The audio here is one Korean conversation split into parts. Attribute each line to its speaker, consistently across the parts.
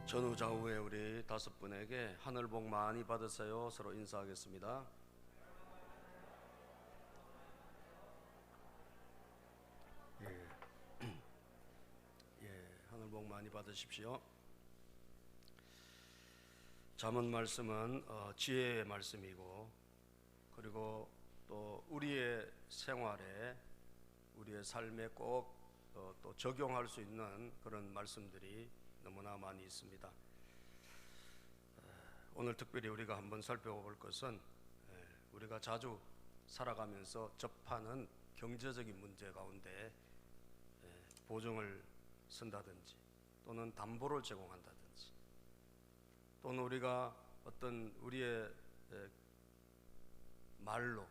Speaker 1: 전후 좌우에 우리 5분에게 하늘 복 많이 받으세요. 서로 인사하겠습니다. 하늘 복 많이 받으십시오. 잠언 말씀은 지혜의 말씀이고, 그리고 또 우리의 생활에, 우리의 삶에 꼭 또 적용할 수 있는 그런 말씀들이 너무나 많이 있습니다. 오늘 특별히 우리가 한번 살펴볼 것은 우리가 자주 살아가면서 접하는 경제적인 문제 가운데 보증을 쓴다든지 또는 담보를 제공한다든지, 또는 우리가 어떤 우리의 말로,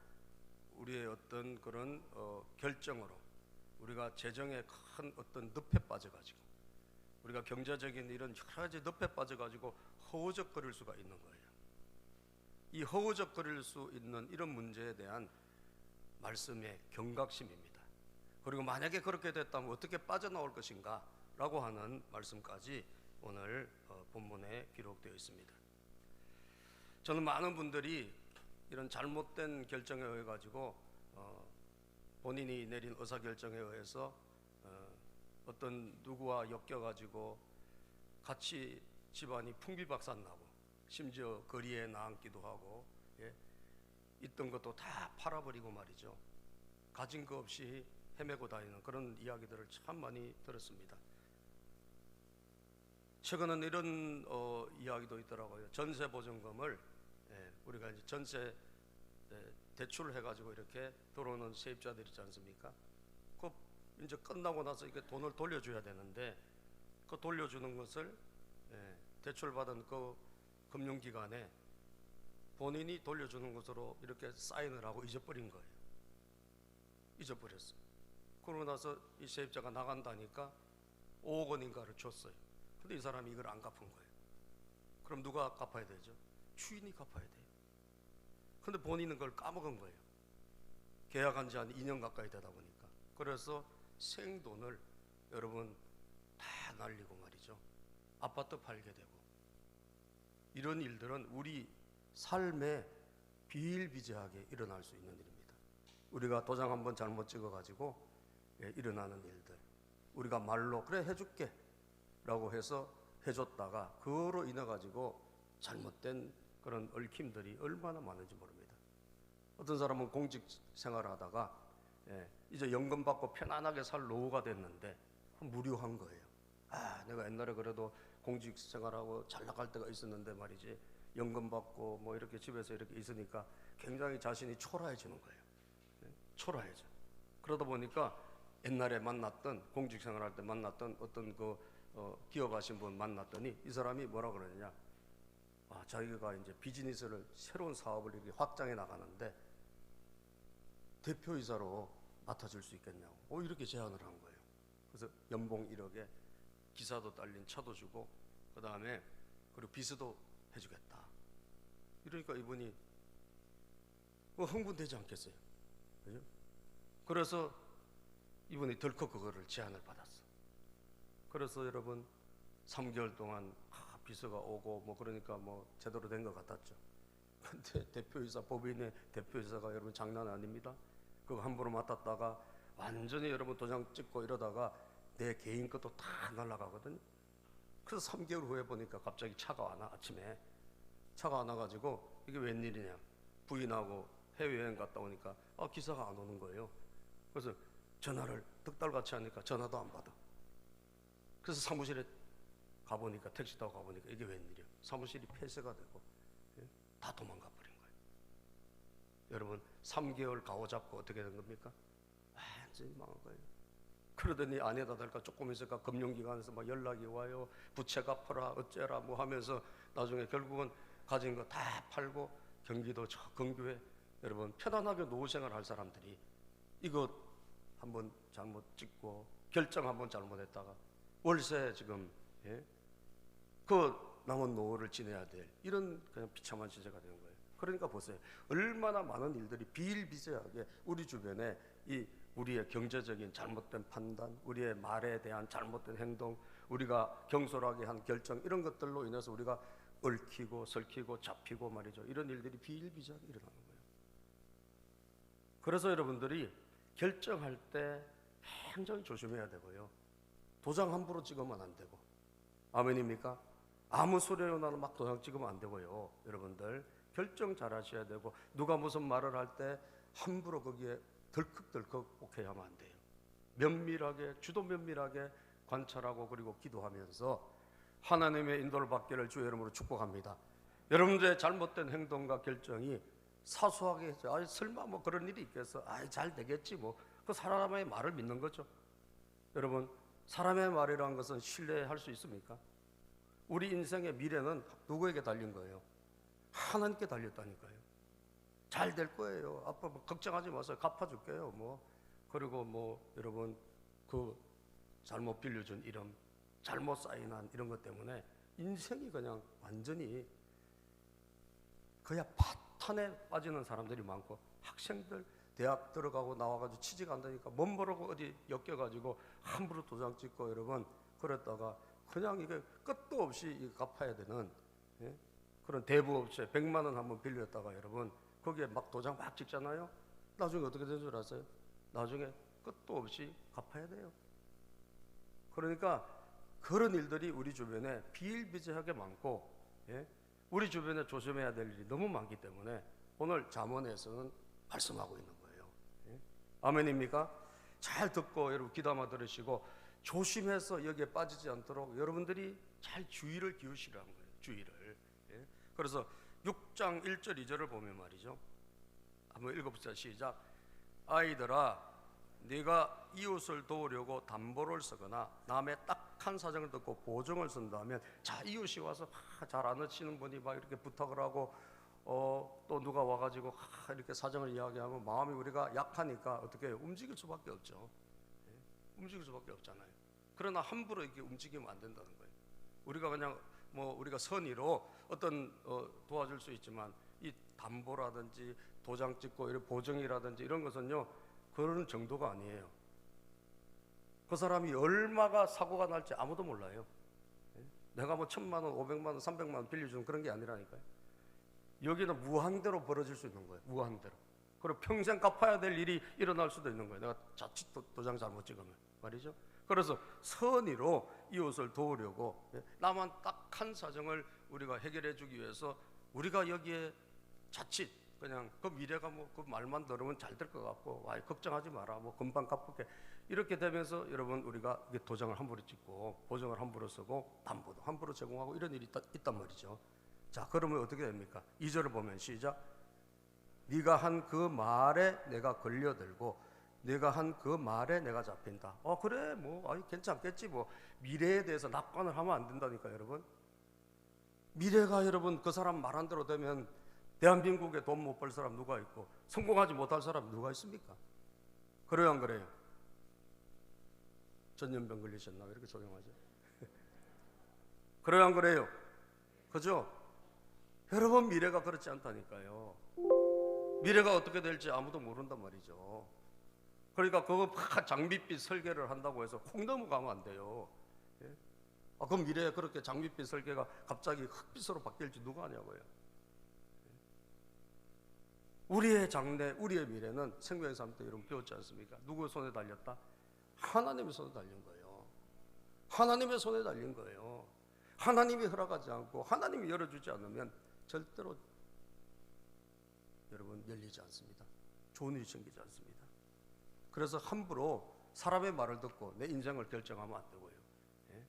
Speaker 1: 우리의 어떤 그런 결정으로 우리가 재정에 큰 어떤 늪에 빠져가지고, 우리가 경제적인 이런 여러 가지 늪에 빠져가지고 허우적거릴 수가 있는 거예요. 이 허우적거릴 수 있는 이런 문제에 대한 말씀의 경각심입니다. 그리고 만약에 그렇게 됐다면 어떻게 빠져나올 것인가 라고 하는 말씀까지 오늘 본문에 기록되어 있습니다. 저는 많은 분들이 이런 잘못된 결정에 의해 가지고 본인이 내린 의사결정에 의해서 어떤 누구와 엮여가지고 같이 집안이 풍비박산나고, 심지어 거리에 나앉기도 하고, 있던 것도 다 팔아버리고 말이죠. 가진 거 없이 헤매고 다니는 그런 이야기들을 참 많이 들었습니다. 최근은 이런 이야기도 있더라고요. 전세보증금을 우리가 이제 전세 대출해가지고 이렇게 들어오는 세입자들 있지 않습니까? 그 이제 끝나고 나서 이게 돈을 돌려줘야 되는데, 그 돌려주는 것을 대출받은 그 금융기관에 본인이 돌려주는 것으로 이렇게 사인을 하고 잊어버린 거예요. 잊어버렸어. 그러고 나서 이 세입자가 나간다니까 5억 원인가를 줬어요. 근데 이 사람이 이걸 안 갚은 거예요. 그럼 누가 갚아야 되죠? 주인이 갚아야 돼요. 근데 본인은 그걸 까먹은 거예요. 계약한 지 한 2년 가까이 되다 보니까. 그래서 생돈을 여러분 다 날리고 말이죠. 아파트 팔게 되고, 이런 일들은 우리 삶에 비일비재하게 일어날 수 있는 일입니다. 우리가 도장 한번 잘못 찍어가지고 일어나는 일들, 우리가 말로 그래 해줄게 라고 해서 해줬다가 그거로 인해 가지고 잘못된 그런 얽힘들이 얼마나 많은지 모릅니다. 어떤 사람은 공직 생활을 하다가 이제 연금 받고 편안하게 살 노후가 됐는데 무료한 거예요. 내가 옛날에 그래도 공직 생활하고 잘 나갈 때가 있었는데 말이지, 연금 받고 뭐 이렇게 집에서 이렇게 있으니까 굉장히 자신이 초라해지는 거예요. 초라해져. 그러다 보니까 옛날에 만났던, 공직 생활할 때 만났던 어떤 기업하신 분 만났더니 이 사람이 뭐라 그러느냐, 자기가 이제 비즈니스를, 새로운 사업을 이렇게 확장해 나가는데 대표이사로 맡아줄 수 있겠냐고 이렇게 제안을 한 거예요. 그래서 연봉 1억에 기사도 딸린 차도 주고, 그 다음에 그리고 비서도 해주겠다. 이러니까 이분이 흥분되지 않겠어요? 그죠? 그래서 이분이 덜컥 그거를 제안을 받았어. 그래서 여러분 3개월 동안 비서가 오고 뭐 그러니까 뭐 제대로 된 것 같았죠. 근데 대표이사, 법인의 대표이사가 여러분 장난 아닙니다. 그거 함부로 맡았다가 완전히 여러분 도장 찍고 이러다가 내 개인 것도 다 날아가거든요. 그래서 3개월 후에 보니까 갑자기 차가 와, 아침에 차가 안 와가지고 이게 웬일이냐, 부인하고 해외여행 갔다 오니까 기사가 안 오는 거예요. 그래서 전화를 득달같이 하니까 전화도 안 받아. 그래서 사무실에 가보니까, 택시 타고 가보니까 이게 웬일이야, 사무실이 폐쇄가 되고 다 도망가 버린 거예요. 여러분 3개월 가오잡고 어떻게 된 겁니까? 완전히 망한 거예요. 그러더니 아내다 될까 조금 있을까 금융기관에서 막 연락이 와요. 부채 갚아라 어째라 뭐 하면서 나중에 결국은 가진 거 다 팔고 경기도 저 근교에 여러분 편안하게 노후생활 할 사람들이 이거 한번 잘못 찍고 결정 한번 잘못했다가 월세 지금 그 남은 노후를 지내야 될 이런 그냥 비참한 시대가 되는 거예요. 그러니까 보세요. 얼마나 많은 일들이 비일비재하게 우리 주변에 이 우리의 경제적인 잘못된 판단, 우리의 말에 대한 잘못된 행동, 우리가 경솔하게 한 결정 이런 것들로 인해서 우리가 얽히고 설키고 잡히고 말이죠. 이런 일들이 비일비재하게 일어나는 거예요. 그래서 여러분들이 결정할 때 굉장히 조심해야 되고요. 도장 함부로 찍으면 안 되고, 아멘입니까? 아무 소리로 나는 막 도장 찍으면 안 되고요. 여러분들 결정 잘 하셔야 되고, 누가 무슨 말을 할 때 함부로 거기에 덜컥덜컥 오케이 하면 안 돼요. 면밀하게, 주도 면밀하게 관찰하고 그리고 기도하면서 하나님의 인도를 받기를 주의 이름으로 축복합니다. 여러분들의 잘못된 행동과 결정이 사소하게 해서 아 설마 뭐 그런 일이 있겠어, 아 잘 되겠지 뭐, 그 사람의 말을 믿는 거죠. 여러분, 사람의 말이라는 것은 신뢰할 수 있습니까? 우리 인생의 미래는 누구에게 달린 거예요? 하나님께 달렸다니까요. 잘 될 거예요. 아빠 뭐 걱정하지 마세요. 갚아줄게요. 뭐 그리고 뭐 여러분 그 잘못 빌려준 이름, 잘못 사인한 이런 것 때문에 인생이 그냥 완전히 그야 파탄에 빠지는 사람들이 많고, 학생들 대학 들어가고 나와가지고 취직 안 되니까 멋 모르고 어디 엮여가지고 함부로 도장 찍고 여러분 그랬다가 그냥 이게 끝도 없이 갚아야 되는, 예? 그런 대부업체 100만 원 한번 빌렸다가 여러분 거기에 막 도장 막 찍잖아요. 나중에 어떻게 된 줄 아세요? 나중에 끝도 없이 갚아야 돼요. 그러니까 그런 일들이 우리 주변에 비일비재하게 많고, 예? 우리 주변에 조심해야 될 일이 너무 많기 때문에 오늘 잠언에서는 말씀하고 있는 거예요. 예? 아멘입니까? 잘 듣고 여러분 귀담아 들으시고 조심해서 여기에 빠지지 않도록 여러분들이 잘 주의를 기울이시라는 거예요. 주의를. 예? 그래서 6장 1절 2절을 보면 말이죠. 한번 읽어보자. 시작. 아이들아, 네가 이웃을 도우려고 담보를 쓰거나 남의 딱한 사정을 듣고 보증을 쓴다면, 자 이웃이 와서 잘 안 하시는 분이 막 이렇게 부탁을 하고 또 누가 와가지고 이렇게 사정을 이야기하면 마음이 우리가 약하니까 어떻게 해요? 움직일 수밖에 없죠. 예? 움직일 수밖에 없잖아요. 그러나 함부로 이렇게 움직이면 안 된다는 거예요. 우리가 그냥 뭐 우리가 선의로 어떤 도와줄 수 있지만 이 담보라든지 도장 찍고 이런 보증이라든지 이런 것은요 그런 정도가 아니에요. 그 사람이 얼마가 사고가 날지 아무도 몰라요. 내가 뭐 1000만 원, 500만 원, 300만 원 빌려주는 그런 게 아니라니까요. 여기는 무한대로 벌어질 수 있는 거예요. 무한대로. 그리고 평생 갚아야 될 일이 일어날 수도 있는 거예요. 내가 자칫 도장 잘못 찍으면 말이죠. 그래서 선의로 이웃을 도우려고, 나만 딱 한 사정을 우리가 해결해 주기 위해서 우리가 여기에 자칫 그냥 그 미래가 뭐 그 말만 들으면 잘 될 것 같고, 아 걱정하지 마라, 뭐 금방 갚을게, 이렇게 되면서 여러분 우리가 도장을 함부로 찍고 보증을 함부로 쓰고 담보도 함부로 제공하고 이런 일이 있단 말이죠. 자, 그러면 어떻게 됩니까? 2절을 보면 시작. 네가 한 그 말에 내가 걸려들고 내가 한 그 말에 내가 잡힌다. 그래 뭐 괜찮겠지 뭐. 미래에 대해서 낙관을 하면 안 된다니까 여러분. 미래가 여러분 그 사람 말한 대로 되면 대한민국에 돈 못 벌 사람 누가 있고 성공하지 못할 사람 누가 있습니까? 그래요 안 그래요? 전염병 걸리셨나 왜 이렇게 조용하죠? 그래요 안 그래요? 그죠? 여러분 미래가 그렇지 않다니까요. 미래가 어떻게 될지 아무도 모른단 말이죠. 그러니까 그거 장밋빛 설계를 한다고 해서 콩 넘어가면 안 돼요. 예? 그 미래에 그렇게 장밋빛 설계가 갑자기 흑빛으로 바뀔지 누가 아냐고요. 우리의 장래, 우리의 미래는 생명의 삶 때 여러분 배웠지 않습니까? 누구의 손에 달렸다? 하나님의 손에 달린 거예요. 하나님의 손에 달린 거예요. 하나님이 허락하지 않고 하나님이 열어주지 않으면 절대로 여러분 열리지 않습니다. 좋은 일이 생기지 않습니다. 그래서 함부로 사람의 말을 듣고 내 인생을 결정하면 안 되고요. 예?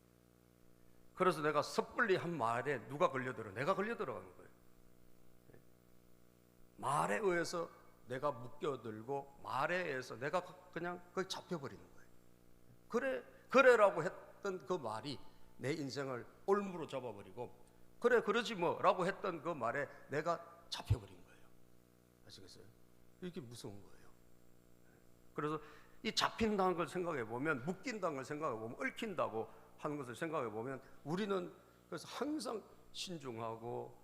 Speaker 1: 그래서 내가 섣불리 한 말에 누가 걸려들어? 내가 걸려들어가는 거예요. 예? 말에 의해서 내가 묶여들고 말에 의해서 내가 그냥 거기 잡혀버리는 거예요. 그래라고 했던 그 말이 내 인생을 올무로 잡아버리고, 그래 그러지 뭐 라고 했던 그 말에 내가 잡혀버린 거예요. 아시겠어요? 이게 무서운 거예요. 그래서 이 잡힌다는 걸 생각해 보면, 묶인다는 걸 생각해 보면, 얽힌다고 하는 것을 생각해 보면 우리는 그래서 항상 신중하고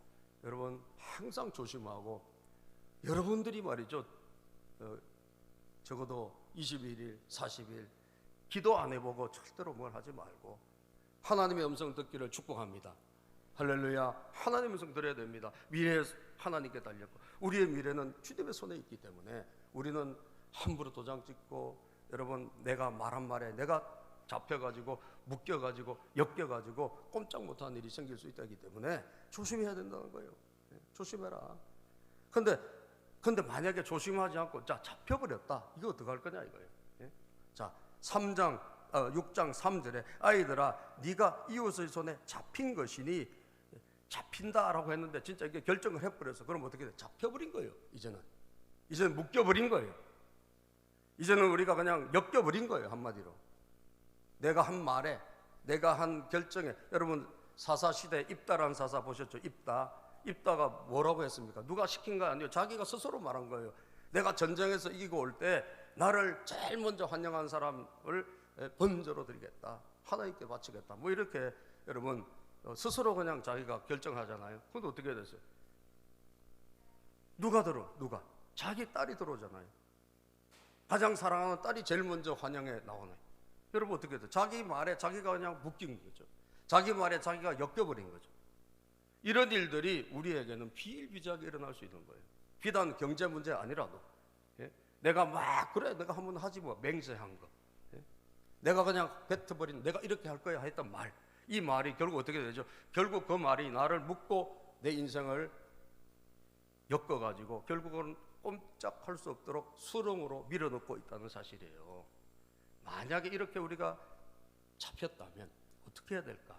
Speaker 1: 여러분 항상 조심하고, 여러분들이 말이죠 적어도 21일, 40일 기도 안 해보고 절대로 뭘 하지 말고 하나님의 음성 듣기를 축복합니다. 할렐루야. 하나님의 음성 들어야 됩니다. 미래 하나님께 달렸고, 우리의 미래는 주님의 손에 있기 때문에 우리는 함부로 도장 찍고, 여러분, 내가 말한 말에 내가 잡혀가지고 묶여가지고 엮여가지고 꼼짝 못하는 일이 생길 수 있다기 때문에 조심해야 된다는 거예요. 조심해라. 근데 만약에 조심하지 않고 자 잡혀버렸다, 이거 어떡할 거냐 이거예요. 자 6장 3절에 아이들아 네가 이웃의 손에 잡힌 것이니, 잡힌다라고 했는데 진짜 이게 결정을 해버려서 그럼 어떻게 돼? 잡혀버린 거예요. 이제는 묶여버린 거예요. 이제는 우리가 그냥 엮여버린 거예요. 한마디로 내가 한 말에, 내가 한 결정에. 여러분 사사시대 입다라는 사사 보셨죠? 입다가 뭐라고 했습니까? 누가 시킨 거 아니에요. 자기가 스스로 말한 거예요. 내가 전쟁에서 이기고 올 때 나를 제일 먼저 환영한 사람을 번제로 드리겠다, 하나님께 바치겠다, 뭐 이렇게 여러분 스스로 그냥 자기가 결정하잖아요. 근데 어떻게 됐어요? 누가 자기 딸이 들어오잖아요. 가장 사랑하는 딸이 제일 먼저 환영에 나오네. 여러분 어떻게 돼요? 자기 말에 자기가 그냥 묶인 거죠. 자기 말에 자기가 엮여버린 거죠. 이런 일들이 우리에게는 비일비재하게 일어날 수 있는 거예요. 비단 경제 문제 아니라도, 내가 내가 한번 하지 뭐, 맹세한 거, 내가 그냥 뱉어버린, 내가 이렇게 할 거야 했던 말, 이 말이 결국 어떻게 되죠? 결국 그 말이 나를 묶고 내 인생을 엮어가지고 결국은 꼼짝할 수 없도록 수렁으로 밀어넣고 있다는 사실이에요. 만약에 이렇게 우리가 잡혔다면 어떻게 해야 될까?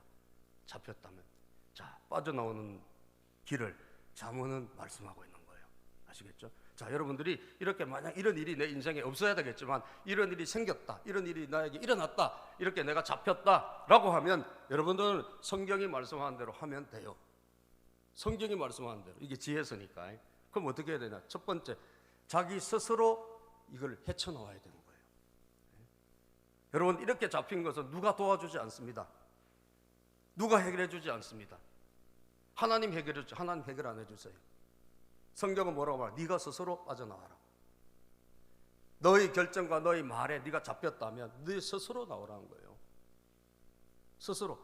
Speaker 1: 잡혔다면 자, 빠져나오는 길을 잠언은 말씀하고 있는 거예요. 아시겠죠? 자, 여러분들이 이렇게 만약 이런 일이 내 인생에 없어야 되겠지만 이런 일이 생겼다, 이런 일이 나에게 일어났다, 이렇게 내가 잡혔다라고 하면 여러분들은 성경이 말씀하는 대로 하면 돼요. 성경이 말씀하는 대로. 이게 지혜서니까. 그럼 어떻게 해야 되냐? 첫 번째, 자기 스스로 이걸 헤쳐나와야 되는 거예요. 여러분, 이렇게 잡힌 것은 누가 도와주지 않습니다. 누가 해결해 주지 않습니다. 하나님 해결해 주죠. 하나님 해결 안 해주세요. 성경은 뭐라고 말해요? 네가 스스로 빠져나와라. 너의 결정과 너의 말에 네가 잡혔다면 네 스스로 나오라는 거예요. 스스로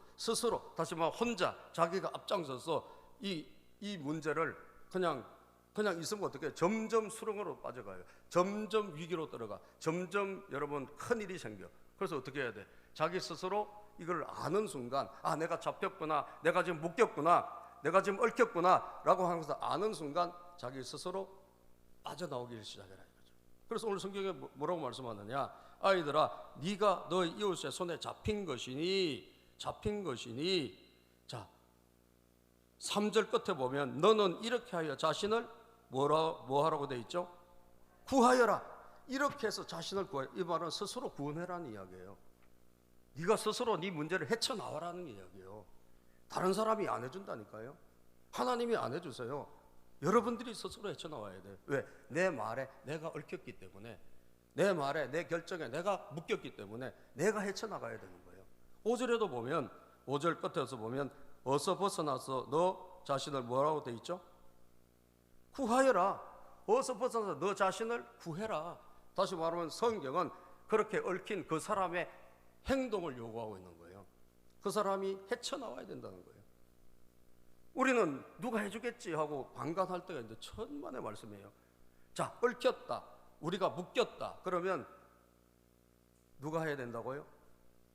Speaker 1: 다시 말하면 혼자 자기가 앞장서서 이 문제를 그냥 있으면 어떻게 해요? 점점 수렁으로 빠져가요. 점점 위기로 들어가. 점점 여러분 큰일이 생겨. 그래서 어떻게 해야 돼? 자기 스스로 이걸 아는 순간, 아, 내가 잡혔구나, 내가 지금 묶였구나, 내가 지금 얽혔구나 라고 하면서 아는 순간 자기 스스로 빠져나오기 시작해라 이거죠. 그래서 오늘 성경에 뭐라고 말씀하느냐? 아이들아 네가 너의 이웃의 손에 잡힌 것이니. 자 3절 끝에 보면 너는 이렇게 하여 자신을 뭐 하라고 돼 있죠? 구하여라. 이렇게 해서 자신을 구하여. 이 말은 스스로 구원해라는 이야기예요. 네가 스스로 네 문제를 헤쳐나와라는 이야기예요. 다른 사람이 안 해준다니까요. 하나님이 안 해주세요. 여러분들이 스스로 헤쳐나와야 돼요. 왜? 내 말에 내가 얽혔기 때문에, 내 말에 내 결정에 내가 묶였기 때문에 내가 헤쳐나가야 되는 거예요. 5절에도 보면, 5절 끝에서 보면 어서 벗어나서 너 자신을 뭐라고 돼 있죠? 구하여라. 어서 벗어나서 너 자신을 구해라. 다시 말하면 성경은 그렇게 얽힌 그 사람의 행동을 요구하고 있는 거예요. 그 사람이 헤쳐나와야 된다는 거예요. 우리는 누가 해주겠지 하고 방관할 때가 있는데 천만의 말씀이에요. 자, 얽혔다, 우리가 묶였다, 그러면 누가 해야 된다고요?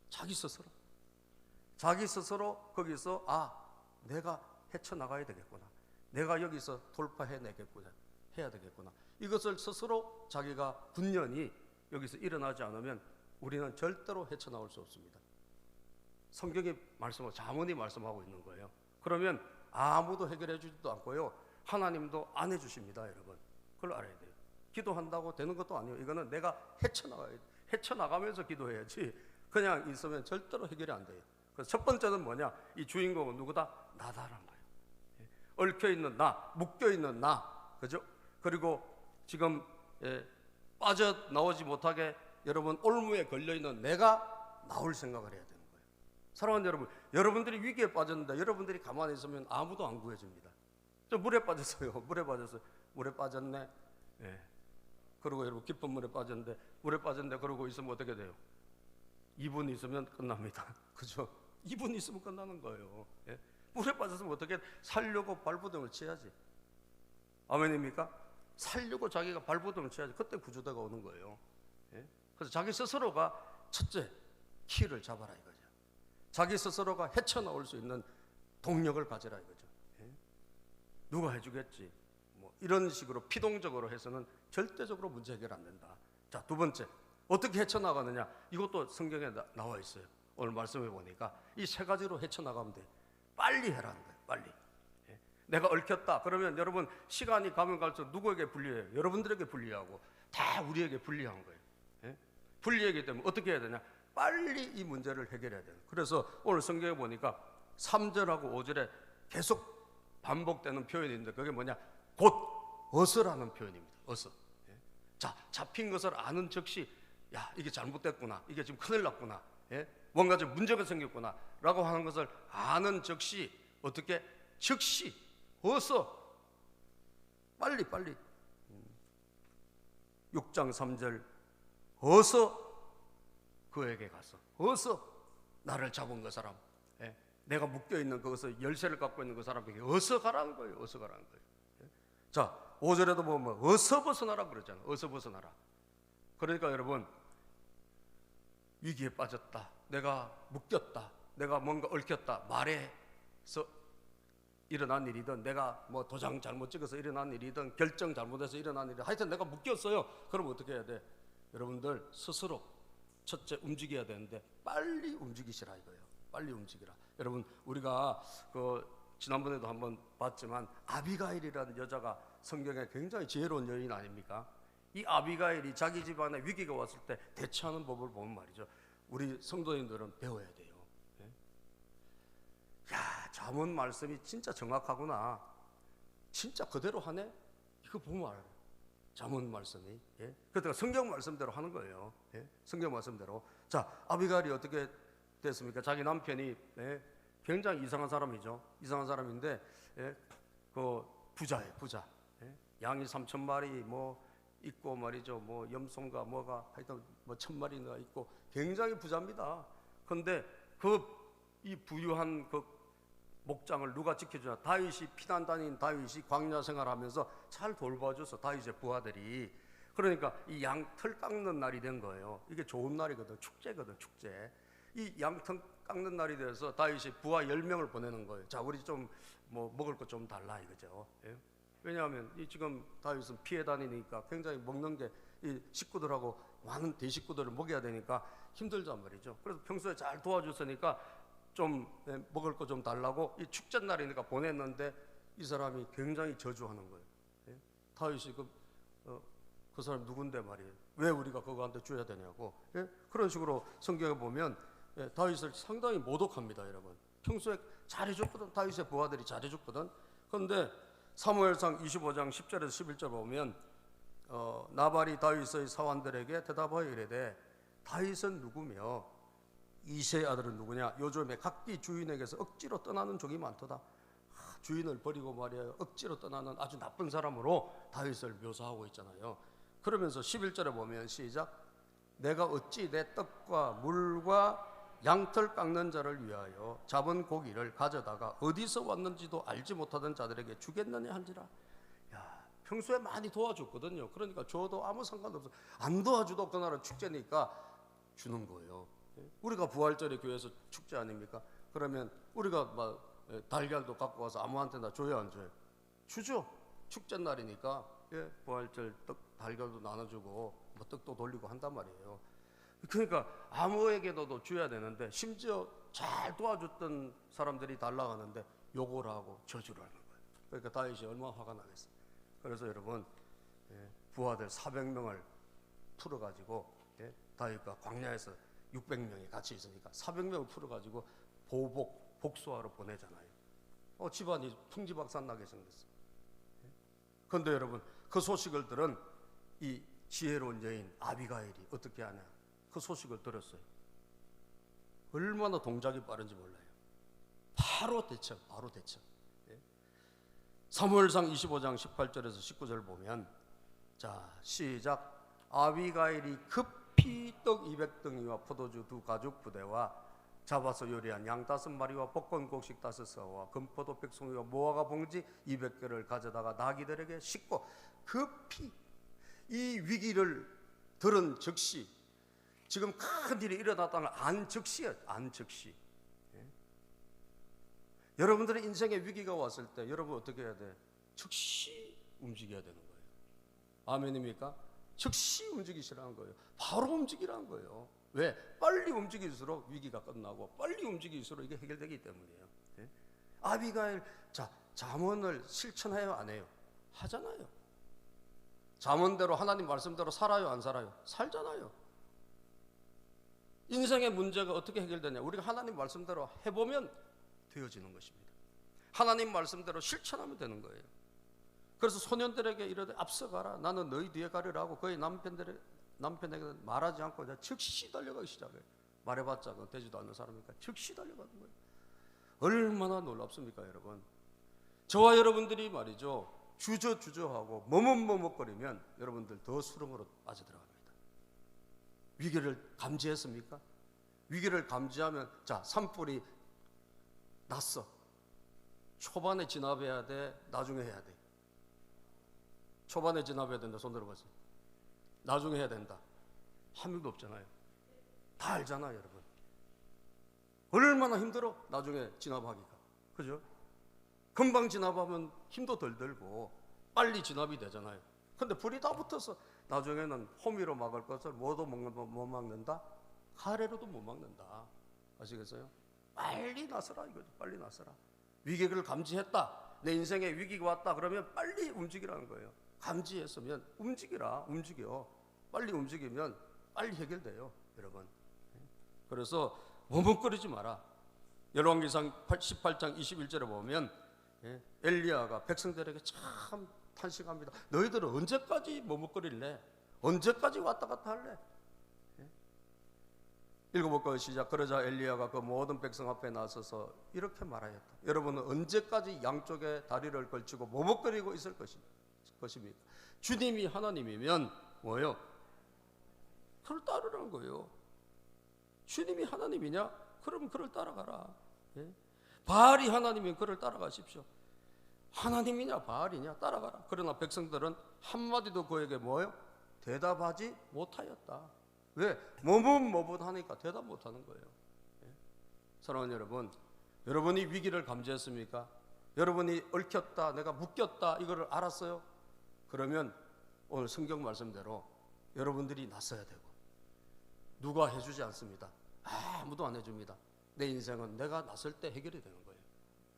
Speaker 1: 자기 스스로 거기서 내가 헤쳐나가야 되겠구나, 내가 여기서 돌파해내겠구나, 해야 되겠구나. 이것을 스스로 자기가 분연히 여기서 일어나지 않으면 우리는 절대로 헤쳐나올 수 없습니다. 성경이 말씀하고 잠언이 말씀하고 있는 거예요. 그러면 아무도 해결해 주지도 않고요, 하나님도 안 해주십니다. 여러분, 그걸 알아야 돼요. 기도한다고 되는 것도 아니에요. 이거는 내가 헤쳐나가야 돼. 헤쳐나가면서 기도해야지 그냥 있으면 절대로 해결이 안 돼요. 그래서 첫 번째는 뭐냐? 이 주인공은 누구다? 나다라는 거예요. 얽혀있는 나, 묶여있는 나, 그죠? 그리고 지금 빠져나오지 못하게 여러분 올무에 걸려있는 내가 나올 생각을 해야 되는 거예요. 사랑하는 여러분, 여러분들이 위기에 빠졌는데 여러분들이 가만히 있으면 아무도 안 구해줍니다. 저 물에 빠졌어요. 물에 빠졌네. 그리고 여러분 깊은 물에 빠졌는데 그러고 있으면 어떻게 돼요? 2분 있으면 끝납니다. 그죠? 2분 있으면 끝나는 거예요. 예? 물에 빠졌으면 어떻게 살려고 발부둥을 쳐야지. 아멘입니까? 살려고 자기가 발부둥을 쳐야지. 그때 구조대가 오는 거예요. 예? 그래서 자기 스스로가 첫째 키를 잡아라 이거죠. 자기 스스로가 헤쳐나올 수 있는 동력을 가져라 이거죠. 예? 누가 해주겠지. 뭐 이런 식으로 피동적으로 해서는 절대적으로 문제 해결 안 된다. 자, 두 번째, 어떻게 헤쳐나가느냐. 이것도 성경에 나와 있어요. 오늘 말씀해 보니까 이 세 가지로 헤쳐나가면 돼. 빨리 해라는 거예요. 빨리. 예? 내가 얽혔다 그러면 여러분 시간이 가면 갈수록 누구에게 불리해요? 여러분들에게 불리하고 다 우리에게 불리한 거예요. 예? 불리하기 때문에 어떻게 해야 되냐. 빨리 이 문제를 해결해야 돼요. 그래서 오늘 성경에 보니까 3절하고 5절에 계속 반복되는 표현이 있는데 그게 뭐냐. 곧 어서라는 표현입니다. 어서. 예? 자, 잡힌 것을 아는 즉시 야, 이게 잘못됐구나. 이게 지금 큰일 났구나. 예? 뭔가 좀 문제가 생겼구나 라고 하는 것을 아는 즉시 어떻게? 즉시 어서 빨리 6장 3절 어서 그에게 가서 어서 나를 잡은 그 사람, 예? 내가 묶여있는 그것을 열쇠를 갖고 있는 그 사람에게 어서 가라는 거예요. 어서 가라는 거예요. 예? 자, 5절에도 보면 어서 벗어나라 그러잖아요. 어서 벗어나라. 그러니까 여러분 위기에 빠졌다, 내가 묶였다, 내가 뭔가 얽혔다, 말에서 일어난 일이든 내가 뭐 도장 잘못 찍어서 일어난 일이든 결정 잘못해서 일어난 일이든 하여튼 내가 묶였어요. 그럼 어떻게 해야 돼? 여러분들 스스로 첫째 움직여야 되는데 빨리 움직이시라 이거예요. 빨리 움직이라. 여러분 우리가 지난번에도 한번 봤지만 아비가일이라는 여자가 성경에 굉장히 지혜로운 여인 아닙니까? 이 아비가일이 자기 집안에 위기가 왔을 때 대처하는 법을 보면 말이죠. 우리 성도님들은 배워야 돼요. 예? 야, 잠언 말씀이 진짜 정확하구나. 진짜 그대로 하네? 이거 보면 알아요. 잠언 말씀이. 예? 그러니까 성경 말씀대로 하는 거예요. 예? 성경 말씀대로. 자, 아비가일이 어떻게 됐습니까? 자기 남편이 굉장히 이상한 사람이죠. 이상한 사람인데 그 부자예요. 부자. 양이 3,000마리 뭐 있고 말이죠. 뭐 염소가 뭐가 하여튼 뭐 1,000마리가 있고 굉장히 부자입니다. 그런데 이 부유한 그 목장을 누가 지켜주냐? 다윗이 피난 다닌 다윗이 광야 생활하면서 잘 돌봐줘서 다윗의 부하들이. 그러니까 이 양 털 깎는 날이 된 거예요. 이게 좋은 날이거든. 축제거든. 축제. 이 양 털 깎는 날이 돼서 다윗이 부하 10명을 보내는 거예요. 자, 우리 좀 뭐 먹을 거 좀 달라 이거죠. 예? 왜냐하면 지금 다윗은 피해 다니니까 굉장히 먹는 게 이 식구들하고 많은 대식구들을 먹여야 되니까 힘들단 말이죠. 그래서 평소에 잘 도와줬으니까 좀 먹을 거 좀 달라고 이 축제 날이니까 보냈는데 이 사람이 굉장히 저주하는 거예요. 예? 다윗이 그 사람 누군데 말이에요. 왜 우리가 그거한테 줘야 되냐고. 예? 그런 식으로 성경에 보면 다윗을 상당히 모독합니다, 여러분. 평소에 잘해줬거든. 다윗의 부하들이 잘해줬거든. 그런데 사무엘상 25장 10절에서 11절 보면 나발이 다윗의 사환들에게 대답하여 이르되 다윗은 누구며 이새의 아들은 누구냐? 요즘에 각기 주인에게서 억지로 떠나는 종이 많도다. 주인을 버리고 말이에요. 억지로 떠나는 아주 나쁜 사람으로 다윗을 묘사하고 있잖아요. 그러면서 11절에 보면 시작. 내가 어찌 내 떡과 물과 양털 깎는 자를 위하여 잡은 고기를 가져다가 어디서 왔는지도 알지 못하던 자들에게 주겠느냐 한지라. 야, 평소에 많이 도와줬거든요. 그러니까 줘도 아무 상관없어. 안 도와줘도 그날은 축제니까 주는 거예요. 우리가 부활절에 교회에서 축제 아닙니까? 그러면 우리가 막 달걀도 갖고 와서 아무한테나 줘야 안 줘요? 주죠. 축제 날이니까 부활절 떡 달걀도 나눠주고 뭐 떡도 돌리고 한단 말이에요. 그러니까 아무에게도 줘야 되는데 심지어 잘 도와줬던 사람들이 달라가는데 욕을 하고 저주를 하는 거예요. 그러니까 다윗이 얼마나 화가 나겠어요. 그래서 여러분 부하들 400명을 풀어가지고 다윗과 광야에서 600명이 같이 있으니까 400명을 풀어가지고 복수하러 보내잖아요. 집안이 풍지박산나게 생겼어요. 그런데 여러분 그 소식을 들은 이 지혜로운 여인 아비가일이 어떻게 하냐? 그 소식을 들었어요. 얼마나 동작이 빠른지 몰라요. 바로 대처. 사무엘상 25장 18절에서 19절 보면 자 시작. 아비가일이 급히 떡 200덩이와 포도주 2 가죽 부대와 잡아서 요리한 양 5마리와 볶은 곡식 5사와 금포도 100송이와 무화과 봉지 200개를 가져다가 나귀들에게 싣고 급히 이 위기를 들은 즉시 지금 큰 일이 일어났다는 걸 안 즉시예요. 안 즉시. 여러분들의 인생에 위기가 왔을 때 여러분 어떻게 해야 돼? 즉시 움직여야 되는 거예요. 아멘입니까? 즉시 움직이시라는 거예요. 바로 움직이라는 거예요. 왜? 빨리 움직일수록 위기가 끝나고 빨리 움직일수록 이게 해결되기 때문이에요. 아비가일, 자, 잠언을 실천해요, 안 해요? 하잖아요. 잠언대로 하나님 말씀대로 살아요, 안 살아요? 살잖아요. 인생의 문제가 어떻게 해결되냐? 우리가 하나님 말씀대로 해보면 되어지는 것입니다. 하나님 말씀대로 실천하면 되는 거예요. 그래서 소년들에게 이르되 앞서가라, 나는 너희 뒤에 가리라고 그의 남편에게 말하지 않고 즉시 달려가기 시작해요. 말해봤자 되지도 않는 사람이니까 즉시 달려가는 거예요. 얼마나 놀랍습니까, 여러분? 저와 여러분들이 말이죠, 주저주저하고 머뭇머뭇거리면 여러분들 더 수렁으로 빠져들어갑니다. 위기를 감지했습니까? 위기를 감지하면, 자, 산불이 났어. 초반에 진압해야 돼, 나중에 해야 돼? 초반에 진압해야 된다. 손 들어보세요. 나중에 해야 된다. 한 명도 없잖아요. 다 알잖아요, 여러분. 얼마나 힘들어, 나중에 진압하기가. 그죠? 금방 진압하면 힘도 덜 들고 빨리 진압이 되잖아요. 근데 불이 다 붙어서 나중에는 호미로 막을 것을 못 막는다? 가래로도 못 막는다. 아시겠어요? 빨리 나서라 이거죠. 빨리 나서라. 위기를 감지했다. 내 인생에 위기가 왔다. 그러면 빨리 움직이라는 거예요. 감지했으면 움직이라. 움직여. 빨리 움직이면 빨리 해결돼요, 여러분. 그래서 머뭇거리지 마라. 열왕기상 18장 21절에 보면 엘리야가 백성들에게 참 탄식합니다. 너희들은 언제까지 머뭇거릴래? 언제까지 왔다 갔다 할래? 읽어볼까요? 시작. 그러자 엘리야가 그 모든 백성 앞에 나서서 이렇게 말하였다. 여러분은 언제까지 양쪽에 다리를 걸치고 머뭇거리고 있을 것입니까? 주님이 하나님이면 뭐예요? 그를 따르라는 거예요. 주님이 하나님이냐? 그러면 그를 따라가라. 바알이 하나님이면 그를 따라가십시오. 하나님이냐 바알이냐 따라가라. 그러나 백성들은 한마디도 그에게 뭐예요? 대답하지 못하였다. 왜? 머뭇머뭇하니까 대답 못하는 거예요. 사랑하는 여러분, 여러분이 위기를 감지했습니까? 여러분이 얽혔다, 내가 묶였다 이거를 알았어요? 그러면 오늘 성경 말씀대로 여러분들이 나서야 되고, 누가 해주지 않습니다. 아무도 안 해줍니다. 내 인생은 내가 나설 때 해결이 되는 거예요.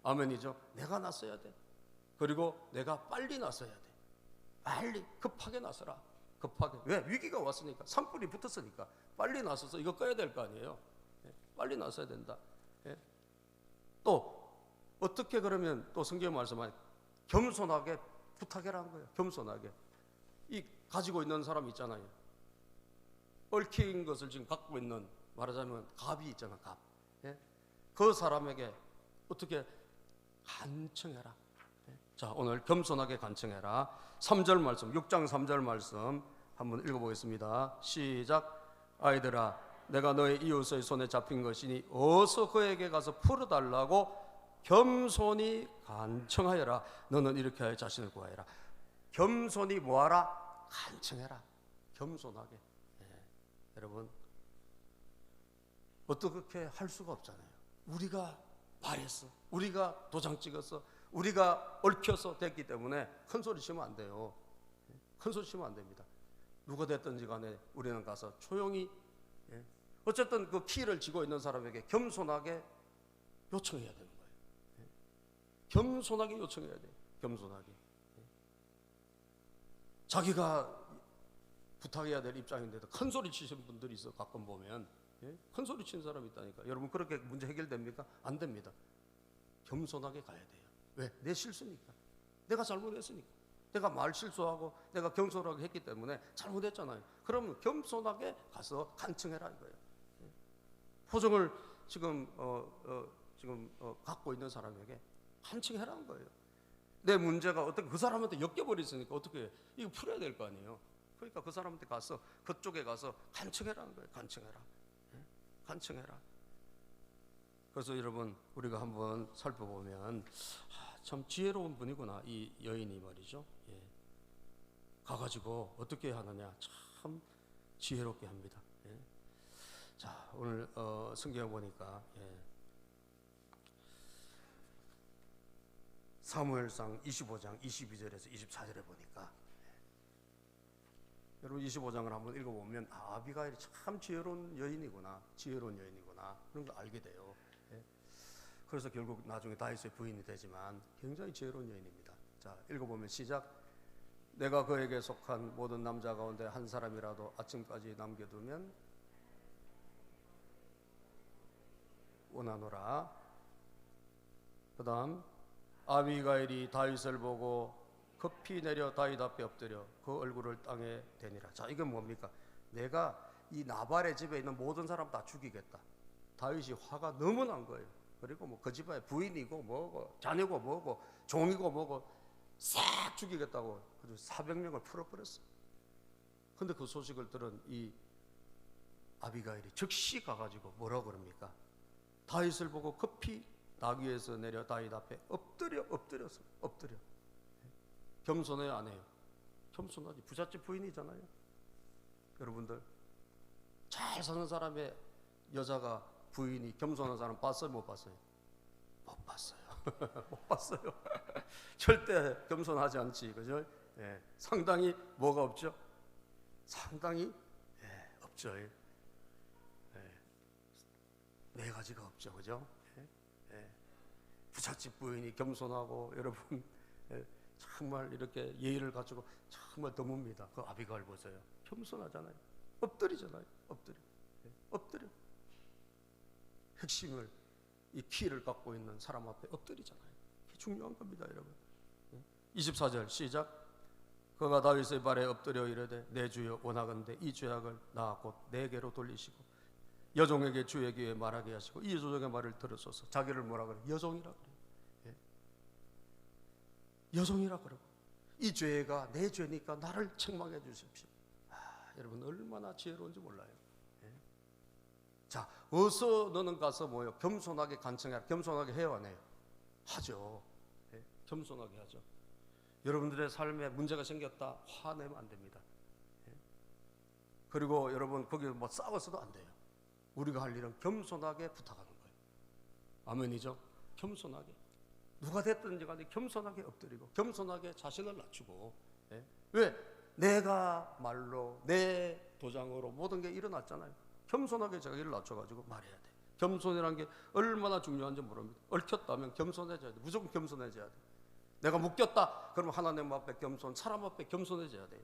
Speaker 1: 아멘이죠? 내가 나서야 돼. 그리고 내가 빨리 나서야 돼. 빨리 급하게 나서라. 급하게. 왜? 위기가 왔으니까. 산불이 붙었으니까 빨리 나서서 이거 꺼야 될 거 아니에요. 빨리 나서야 된다. 또 어떻게 그러면 또 성경 말씀하니 겸손하게 부탁해라는 거예요. 겸손하게. 이 가지고 있는 사람 있잖아요. 얽힌 것을 지금 갖고 있는, 말하자면 갑이 있잖아, 갑. 그 사람에게 어떻게 간청해라. 자, 오늘 겸손하게 간청해라. 3절 말씀, 6장 3절 말씀 한번 읽어보겠습니다. 시작. 아이들아, 내가 너의 이웃의 손에 잡힌 것이니 어서 그에게 가서 풀어달라고 겸손히 간청하여라. 너는 이렇게 하여 자신을 구하여라. 겸손히 뭐하라? 간청해라. 겸손하게. 여러분, 어떻게 할 수가 없잖아요. 우리가 말했어, 우리가 도장 찍었어, 우리가 얽혀서 됐기 때문에 큰 소리 치면 안 돼요. 큰 소리 치면 안 됩니다. 누가 됐든지 간에 우리는 가서 조용히, 어쨌든 그 키를 쥐고 있는 사람에게 겸손하게 요청해야 되는 거예요. 겸손하게 요청해야 돼요. 겸손하게. 자기가 부탁해야 될 입장인데도 큰 소리 치시는 분들이 있어. 가끔 보면 큰 소리 치는 사람이 있다니까. 여러분, 그렇게 문제 해결됩니까? 안 됩니다. 겸손하게 가야 돼요. 왜? 내 실수니까. 내가 잘못했으니까. 내가 말 실수하고 내가 경솔하게 했기 때문에 잘못했잖아요. 그러면 겸손하게 가서 간청해라 이거예요. 포정을 지금 갖고 있는 사람에게 간청해라는 거예요. 내 문제가 어떻게 그 사람한테 엮여버렸으니까 어떻게 해? 이거 풀어야 될 거 아니에요. 그러니까 그 사람한테 가서, 그쪽에 가서 간청해라는 거예요. 간청해라. 간청해라. 그래서 여러분 우리가 한번 살펴보면 참 지혜로운 분이구나 이 여인이 말이죠. 예. 가가지고 어떻게 하느냐 참 지혜롭게 합니다. 예. 자 오늘 성경 보니까 사무엘상 25장 22절에서 24절에 보니까 여러분 25장을 한번 읽어보면 아비가일이 참 지혜로운 여인이구나 그런 걸 알게 돼요. 그래서 결국 나중에 다윗의 부인이 되지만 굉장히 지혜로운 여인입니다. 자 읽어보면 시작. 내가 그에게 속한 모든 남자 가운데 한 사람이라도 아침까지 남겨두면 원하노라. 그 다음 아비가일이 다윗을 보고 급히 내려 다윗 앞에 엎드려 그 얼굴을 땅에 대니라. 자 이건 뭡니까? 내가 이 나발의 집에 있는 모든 사람 다 죽이겠다. 다윗이 화가 너무 난 거예요. 그리고 뭐 그 집안에 부인이고 뭐고 자녀고 뭐고 종이고 뭐고 싹 죽이겠다고 그래서 400명을 풀어버렸어. 근데 그 소식을 들은 이 아비가일이 즉시 가가지고 뭐라고 그럽니까? 다윗을 보고 급히 나귀에서 내려 다윗 앞에 엎드려. 겸손해요 안 해요? 겸손하지. 부잣집 부인이잖아요. 여러분들 잘 사는 사람의 여자가 부인이 겸손한 사람 봤어요 못 봤어요? 못 봤어요. 못 봤어요. 절대 겸손하지 않지, 그죠? 예, 상당히 뭐가 없죠? 상당히 없죠. 네 가지가 없죠, 그죠? 부잣집 부인이 겸손하고 여러분 정말 이렇게 예의를 갖추고 정말 드뭅니다. 그 아비가일 보세요. 겸손하잖아요. 엎드리잖아요. 엎드려. 핵심을 이 키를 갖고 있는 사람 앞에 엎드리잖아요. 이게 중요한 겁니다, 여러분. 24절 시작. 그가 다윗의 발에 엎드려 이르되 내 주여 원하건대 이 죄악을 나 곧 내게로 돌리시고 여종에게 주의 귀에 말하게 하시고 이 여종의 말을 들으소서. 자기를 뭐라 그래? 여종이라 그래. 여종이라 그러고 이 죄가 내 죄니까 나를 책망해 주십시오. 여러분 얼마나 지혜로운지 몰라요. 자, 어서 너는 가서 뭐요? 겸손하게 간청해라. 겸손하게 해요, 안 해요? 하죠. 겸손하게 하죠. 여러분들의 삶에 문제가 생겼다, 화내면 안 됩니다. 그리고 여러분 거기 뭐 싸워서도 안 돼요. 우리가 할 일은 겸손하게 부탁하는 거예요. 아멘이죠? 겸손하게. 누가 됐든지 간에 겸손하게 엎드리고 겸손하게 자신을 낮추고. 왜? 내가 말로 내 도장으로 모든 게 일어났잖아요. 겸손하게 자기를 낮춰가지고 말해야 돼. 겸손이라는 게 얼마나 중요한지 모릅니다. 얽혔다면 겸손해져야 돼. 무조건 겸손해져야 돼. 내가 묶였다 그러면 하나님 앞에 겸손, 사람 앞에 겸손해져야 돼요.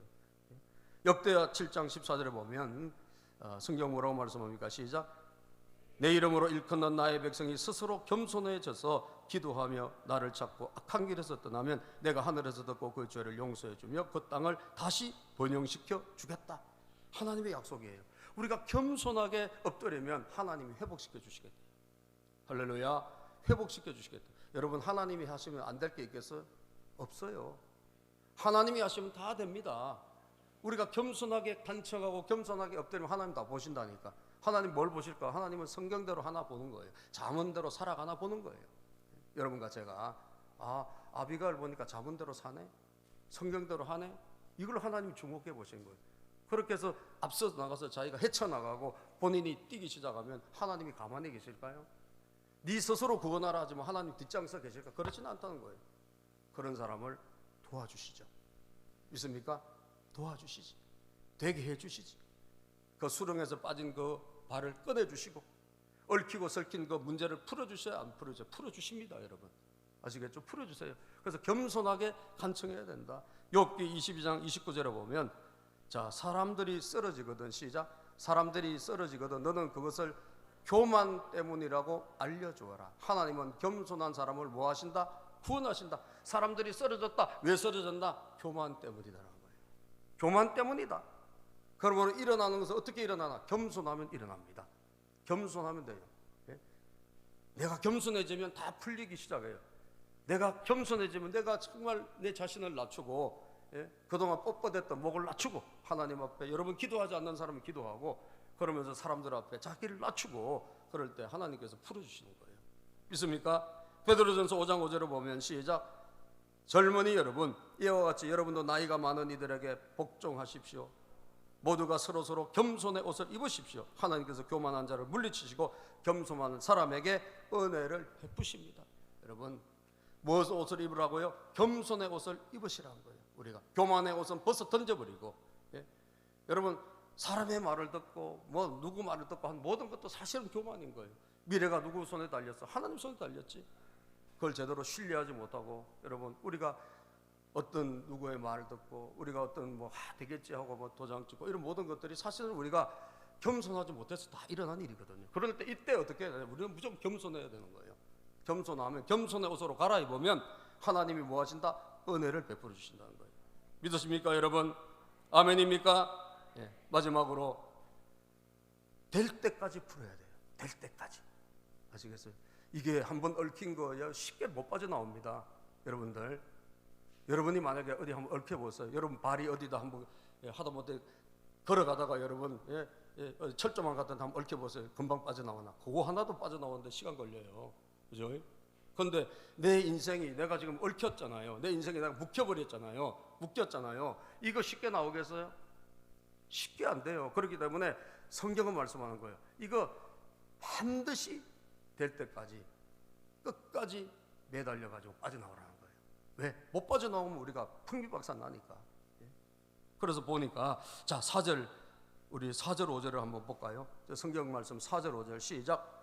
Speaker 1: 역대하 7장 14절에 보면 성경 뭐라고 말씀합니까? 시작. 내 이름으로 일컫는 나의 백성이 스스로 겸손해져서 기도하며 나를 찾고 악한 길에서 떠나면 내가 하늘에서 듣고 그 죄를 용서해 주며 그 땅을 다시 번영시켜 주겠다. 하나님의 약속이에요. 우리가 겸손하게 엎드리면 하나님이 회복시켜 주시겠다. 할렐루야. 회복시켜 주시겠다. 여러분 하나님이 하시면 안 될 게 있겠어요? 없어요. 하나님이 하시면 다 됩니다. 우리가 겸손하게 간청하고 겸손하게 엎드리면 하나님 다 보신다니까. 하나님 뭘 보실까? 하나님은 성경대로 하나 보는 거예요. 잠언대로 살아가나 보는 거예요. 여러분과 제가 아비가일 보니까 잠언대로 사네? 성경대로 하네? 이걸 하나님이 주목해 보신 거예요. 그렇게 해서 앞서 나가서 자기가 헤쳐나가고 본인이 뛰기 시작하면 하나님이 가만히 계실까요? 네 스스로 구원하라 하지만 하나님 뒷장에서 계실까? 그렇지는 않다는 거예요. 그런 사람을 도와주시죠. 믿습니까? 도와주시지. 되게 해주시지. 그 수렁에서 빠진 그 발을 꺼내주시고 얽히고 설킨 그 문제를 풀어주셔야 안 풀어줘요? 풀어주십니다, 여러분. 아시겠죠? 풀어주세요. 그래서 겸손하게 간청해야 된다. 욥기 22장 29절에 보면 자, 사람들이 쓰러지거든. 시작. 사람들이 쓰러지거든 너는 그것을 교만 때문이라고 알려주어라. 하나님은 겸손한 사람을 뭐 하신다? 구원하신다. 사람들이 쓰러졌다. 왜 쓰러졌나? 교만 때문이다라는 거예요. 교만 때문이다. 그러므로 일어나는 것은 어떻게 일어나나? 겸손하면 일어납니다. 겸손하면 돼요. 내가 겸손해지면 다 풀리기 시작해요. 내가 겸손해지면 내가 정말 내 자신을 낮추고 그동안 뻣뻣했던 목을 낮추고 하나님 앞에 여러분 기도하지 않는 사람은 기도하고 그러면서 사람들 앞에 자기를 낮추고 그럴 때 하나님께서 풀어주시는 거예요. 믿습니까? 베드로전서 5장 5절을 보면 시작. 젊은이 여러분, 이와 같이 여러분도 나이가 많은 이들에게 복종하십시오. 모두가 서로서로 겸손의 옷을 입으십시오. 하나님께서 교만한 자를 물리치시고 겸손한 사람에게 은혜를 베푸십니다. 여러분, 무엇 옷을 입으라고요? 겸손의 옷을 입으시라는 거예요. 우리가 교만의 옷은 벗어 던져버리고, 여러분, 사람의 말을 듣고 뭐 누구 말을 듣고 한 모든 것도 사실은 교만인 거예요. 미래가 누구 손에 달렸어? 하나님 손에 달렸지. 그걸 제대로 신뢰하지 못하고, 여러분, 우리가 어떤 누구의 말을 듣고 우리가 어떤 뭐 되겠지 하고 뭐 도장 찍고 이런 모든 것들이 사실은 우리가 겸손하지 못해서 다 일어난 일이거든요. 그럴 때 이때 어떻게 해야 되냐? 우리는 무조건 겸손해야 되는 거예요. 겸손하면 겸손의 옷으로 갈아입으면 하나님이 뭐 하신다? 은혜를 베풀어 주신다는 거예요. 믿으십니까 여러분? 아멘입니까? 마지막으로 될 때까지 풀어야 돼요. 될 때까지. 아시겠어요? 이게 한번 얽힌 거야 쉽게 못 빠져나옵니다. 여러분들, 여러분이 만약에 어디 한번 얽혀보세요. 여러분 발이 어디다 한번 하다못해 걸어가다가 여러분 철조망 같은 데 한번 얽혀보세요. 금방 빠져나오나? 그거 하나도 빠져나오는데 시간 걸려요. 그죠? 그런데 내 인생이 내가 지금 얽혔잖아요. 내 인생이 내가 묶여버렸잖아요. 묶였잖아요. 이거 쉽게 나오겠어요? 쉽게 안 돼요. 그렇기 때문에 성경은 말씀하는 거예요. 이거 반드시 될 때까지 끝까지 매달려가지고 빠져나오라는 거예요. 왜? 못 빠져나오면 우리가 풍비박산 나니까. 그래서 보니까 자 4절, 우리 4절 5절을 한번 볼까요? 성경 말씀 4절 5절 시작.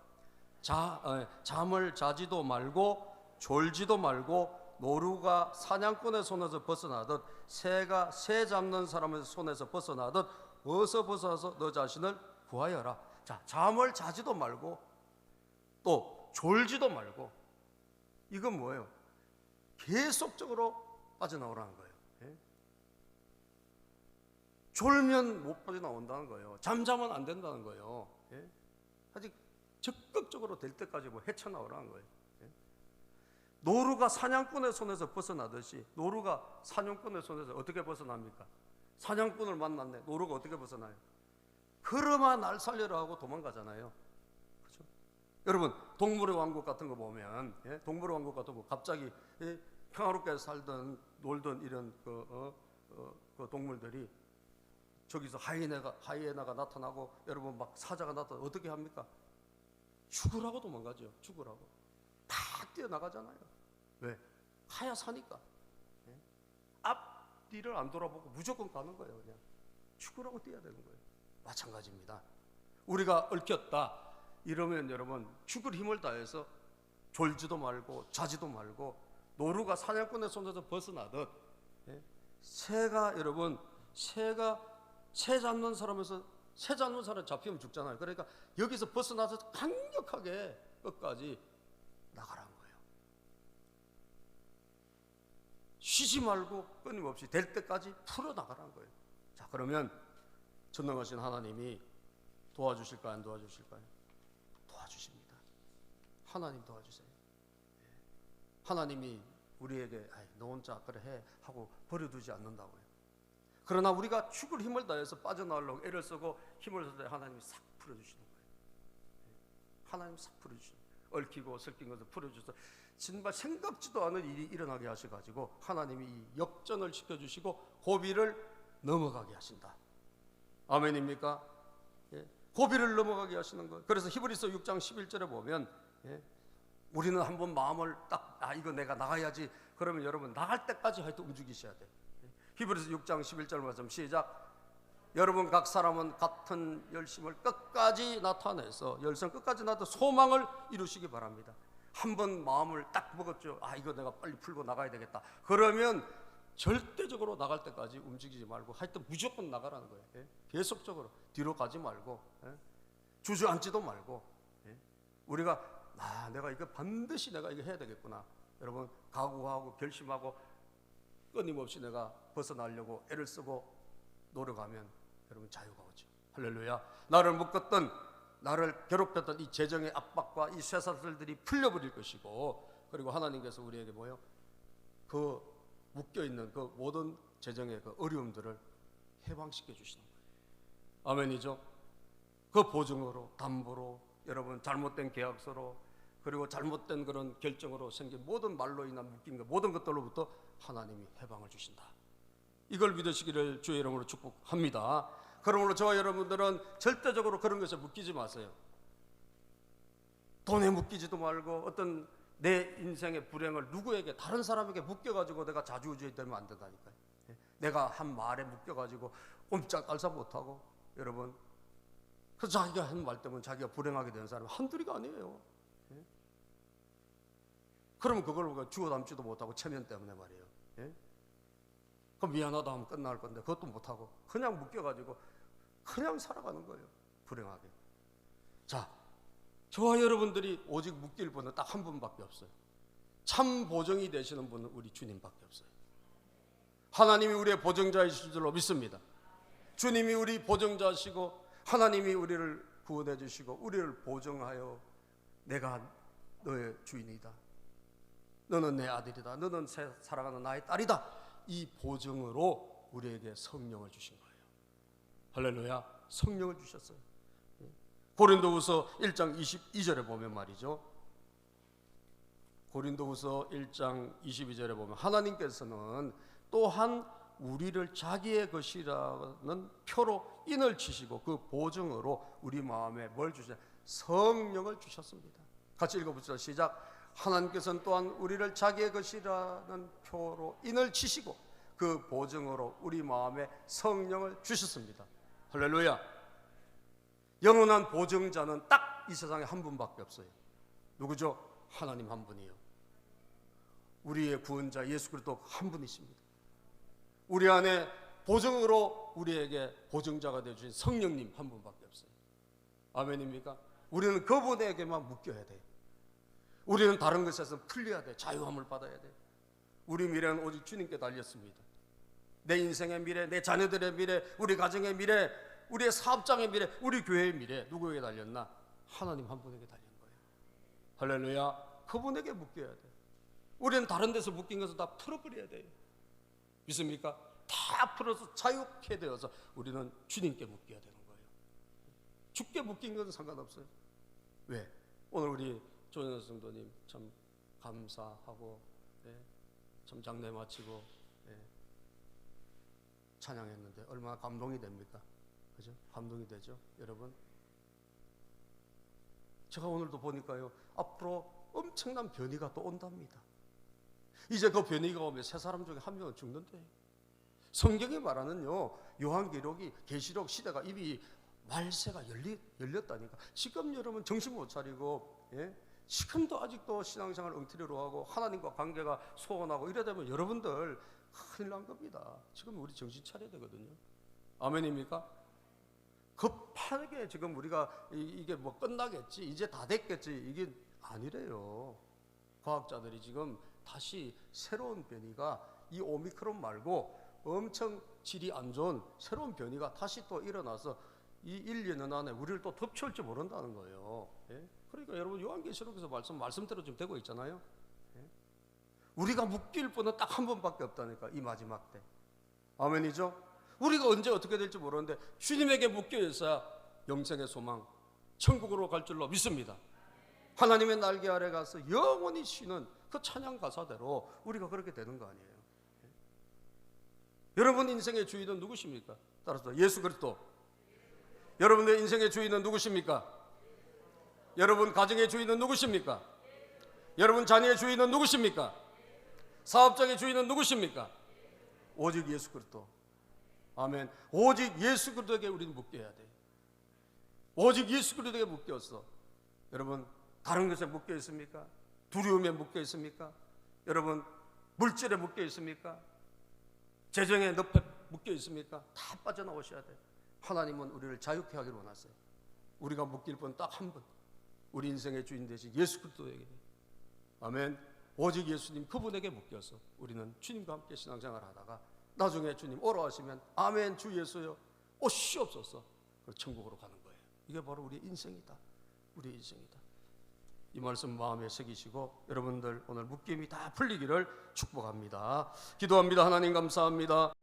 Speaker 1: 잠을 자지도 말고 졸지도 말고 노루가 사냥꾼의 손에서 벗어나듯 새가 새 잡는 사람의 손에서 벗어나듯 어서 벗어나서 너 자신을 구하여라. 자, 잠을 자지도 말고 또 졸지도 말고, 이건 뭐예요? 계속적으로 빠져나오라는 거예요. 졸면 못 빠져나온다는 거예요. 잠자면 안 된다는 거예요. 아직 적극적으로 될 때까지 뭐 헤쳐나오라는 거예요. 노루가 사냥꾼의 손에서 벗어나듯이, 노루가 사냥꾼의 손에서 어떻게 벗어납니까? 사냥꾼을 만났네. 노루가 어떻게 벗어나요? 그러마 날 살려라 하고 도망가잖아요. 그렇죠? 여러분, 동물의 왕국 같은 거 보면, 동물의 왕국 같은 거 갑자기 평화롭게 살던 놀던 이런 그 동물들이 저기서 하이에나가 나타나고, 여러분 막 사자가 나타나고 어떻게 합니까? 죽으라고 도망가죠. 죽으라고 다 뛰어나가잖아요. 왜? 가야 사니까. 앞뒤를 안 돌아보고 무조건 가는 거예요. 그냥 죽으라고 뛰어야 되는 거예요. 마찬가지입니다. 우리가 얽혔다 이러면 여러분 죽을 힘을 다해서 졸지도 말고 자지도 말고, 노루가 사냥꾼의 손에서 벗어나듯, 새가 여러분 새 잡는 사람에서 새 잡는 사람 잡히면 죽잖아요. 그러니까 여기서 벗어나서 강력하게 끝까지 나가라는 거예요. 쉬지 말고 끊임없이 될 때까지 풀어나가라는 거예요. 자, 그러면 전능하신 하나님이 도와주실까요? 안 도와주실까요? 도와주십니다. 하나님 도와주세요. 하나님이 우리에게 너 혼자 그래 해 하고 버려두지 않는다고요. 그러나 우리가 죽을 힘을 다해서 빠져나오려고 애를 쓰고 힘을 쓸 때 하나님이 싹 풀어주시는 거예요. 하나님 싹 풀어주시는 거예요. 얽히고 설킨 것을 풀어주셔서 정말 생각지도 않은 일이 일어나게 하셔가지고 하나님이 이 역전을 시켜주시고 고비를 넘어가게 하신다. 아멘입니까? 고비를 넘어가게 하시는 거예요. 그래서 히브리서 6장 11절에 보면 우리는 한번 마음을 딱 이거 내가 나가야지, 그러면 여러분 나갈 때까지 하여튼 움직이셔야 돼요. 히브리서 6장 11절 말씀 시작. 여러분 각 사람은 같은 열심을 끝까지 나타내서 열심 끝까지 나타내 소망을 이루시기 바랍니다. 한번 마음을 딱 먹었죠. 이거 내가 빨리 풀고 나가야 되겠다. 그러면 절대적으로 나갈 때까지 움직이지 말고 하여튼 무조건 나가라는 거예요. 계속적으로 뒤로 가지 말고 주저앉지도 말고, 우리가 내가 이거 반드시 내가 이거 해야 되겠구나. 여러분 각오하고 결심하고 끊임없이 내가 벗어나려고 애를 쓰고 노력하면 여러분 자유가 오죠. 할렐루야. 나를 묶었던, 나를 괴롭혔던 이 재정의 압박과 이 쇠사슬들이 풀려버릴 것이고, 그리고 하나님께서 우리에게 뭐요? 그 묶여있는 그 모든 재정의 그 어려움들을 해방시켜 주시는 거예요. 아멘이죠. 그 보증으로, 담보로, 여러분 잘못된 계약서로 그리고 잘못된 그런 결정으로 생긴 모든 말로 인한 묶인 것, 모든 것들로부터 하나님이 해방을 주신다. 이걸 믿으시기를 주의 이름으로 축복합니다. 그러므로 저와 여러분들은 절대적으로 그런 것에 묶이지 마세요. 돈에 묶이지도 말고 어떤 내 인생의 불행을 누구에게, 다른 사람에게 묶여가지고 내가 자주우지 되면 안 된다니까요. 내가 한 말에 묶여가지고 옴짝달싹 못하고, 여러분, 그 자기가 한 말 때문에 자기가 불행하게 되는 사람이 한둘이가 아니에요. 그러면 그걸 주워 담지도 못하고 체면 때문에 말이에요. 그럼 미안하다 하면 끝날 건데 그것도 못하고 그냥 묶여가지고 그냥 살아가는 거예요. 불행하게. 자, 저와 여러분들이 오직 묶일 분은 딱 한 분밖에 없어요. 참 보정이 되시는 분은 우리 주님밖에 없어요. 하나님이 우리의 보정자이실 줄로 믿습니다. 주님이 우리 보정자시고 하나님이 우리를 구원해 주시고 우리를 보정하여 내가 너의 주인이다, 너는 내 아들이다, 너는 사랑하는 나의 딸이다, 이 보정으로 우리에게 성령을 주신 거예요. 할렐루야. 성령을 주셨어요. 고린도후서 1장 22절에 보면 말이죠, 고린도후서 1장 22절에 보면 하나님께서는 또한 우리를 자기의 것이라는 표로 인을 치시고 그 보증으로 우리 마음에 뭘 주셨어요? 성령을 주셨습니다. 같이 읽어보시죠. 시작. 하나님께서는 또한 우리를 자기의 것이라는 표로 인을 치시고 그 보증으로 우리 마음에 성령을 주셨습니다. 할렐루야. 영원한 보증자는 딱 이 세상에 한 분밖에 없어요. 누구죠? 하나님 한 분이요. 우리의 구원자 예수 그리스도 한 분이십니다. 우리 안에 보증으로 우리에게 보증자가 되어주신 성령님 한 분밖에 없어요. 아멘입니까? 우리는 그분에게만 묶여야 돼요. 우리는 다른 것에서 풀려야 돼. 자유함을 받아야 돼. 우리 미래는 오직 주님께 달렸습니다. 내 인생의 미래, 내 자녀들의 미래, 우리 가정의 미래, 우리의 사업장의 미래, 우리 교회의 미래, 누구에게 달렸나? 하나님 한 분에게 달린 거예요. 할렐루야. 그분에게 묶여야 돼. 우리는 다른 데서 묶인 것을 다 풀어버려야 돼요. 믿습니까? 다 풀어서 자유케 되어서 우리는 주님께 묶여야 되는 거예요. 주께 묶인 것은 상관없어요. 왜? 오늘 우리 조현선 성도님 참 감사하고, 참 장례 마치고 찬양했는데 얼마나 감동이 됩니까? 그죠? 감동이 되죠, 여러분. 제가 오늘도 보니까요, 앞으로 엄청난 변이가 또 온답니다. 이제 그 변이가 오면 세 사람 중에 한 명은 죽는데, 성경이 말하는요, 요한기록이 계시록 시대가 이미 말세가 열렸다니까. 지금 여러분 정신 못 차리고, 지금도 아직도 신앙생활 엉터리로 하고 하나님과 관계가 소원하고 이래 되면 여러분들 큰일 난 겁니다. 지금 우리 정신 차려야 되거든요. 아멘입니까? 급하게 지금 우리가 이게 뭐 끝나겠지, 이제 다 됐겠지, 이게 아니래요. 과학자들이 지금 다시 새로운 변이가, 이 오미크론 말고 엄청 질이 안 좋은 새로운 변이가 다시 또 일어나서 이 1, 2년 안에 우리를 또 덮쳐올지 모른다는 거예요. 그러니까 여러분 요한계시록에서 말씀대로 지금 되고 있잖아요. 우리가 묶일 분은 딱 한 번밖에 없다니까, 이 마지막 때. 아멘이죠? 우리가 언제 어떻게 될지 모르는데 주님에게 묶여 있어야 영생의 소망, 천국으로 갈 줄로 믿습니다. 하나님의 날개 아래 가서 영원히 쉬는 그 찬양 가사대로 우리가 그렇게 되는 거 아니에요. 여러분 인생의 주인은 누구십니까? 따라서 예수 그리스도. 여러분의 인생의 주인은 누구십니까? 여러분 가정의 주인은 누구십니까? 여러분 자녀의 주인은 누구십니까? 사업장의 주인은 누구십니까? 오직 예수 그리스도. 아멘. 오직 예수 그리스도에게 우리는 묶여야 돼. 오직 예수 그리스도에게 묶였어. 여러분 다른 것에 묶여 있습니까? 두려움에 묶여 있습니까? 여러분 물질에 묶여 있습니까? 재정의 늪에 묶여 있습니까? 다 빠져나오셔야 돼. 하나님은 우리를 자유케 하기를 원하세요. 우리가 묶일 분 딱 한 분, 우리 인생의 주인 되신 예수 그리스도에게. 아멘. 오직 예수님 그분에게 묶여서 우리는 주님과 함께 신앙생활을 하다가 나중에 주님 오라 하시면 아멘 주 예수여 오시옵소서, 천국으로 가는 거예요. 이게 바로 우리의 인생이다. 우리의 인생이다. 이 말씀 마음에 새기시고 여러분들 오늘 묶임이 다 풀리기를 축복합니다. 기도합니다. 하나님 감사합니다.